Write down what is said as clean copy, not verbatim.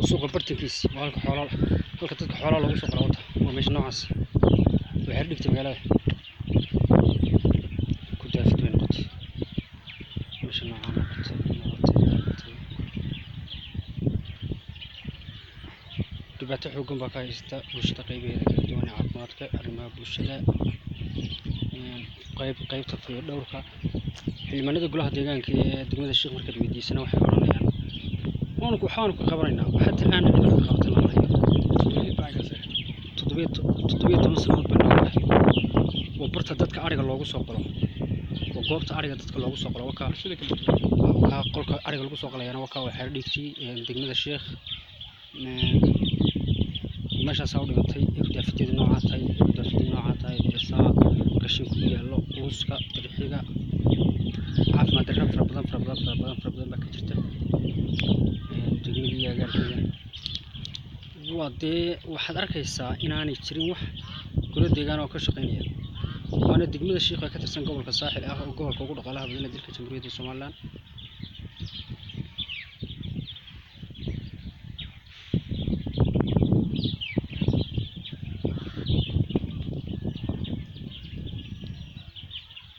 suuqa bartankiisa waa halka dadka xoolaha lagu soo qalo wada waa meesha noocaas waxay dhigtay magaalada ku daafid bay noqotay meesha noocaan noqotay dhibaato xooggan baa ka haysta bulshada qaybaheeda kala duwan ee caafimaadka arrimaha bulshada qaybta fayadhowrka xildhibaanada golaha deegaanka ee degmada Sheekh markaad weydiisana waxay oranayaan waxaanu ka qabanaynaa xataa aan cid ka qabtan lahayn 17 sanadood baan nahay oo barta dadka ariga loogu soo qalo oo goobta ariga dadka loogu soo qalo waxa qolka ariga lagu soo qalayana waxa waxay dhigtay degmada Sheekh meeshaas oo dhimatay daafadeeda nooca tahay isaa qashin ku yaalo uuska dirxiga caafimaad darro fara badan baa ka jirta degmadii agaalkeeda waxaad arkaysaa inaanay jirin wax golo deegaan oo ka shaqeynaya waana degmada Sheekh ka tirsan gobolka Saaxil ah oo gobolka ugu dhaqaalaha badan ee dalka Jamhuuriyadda Soomaaliland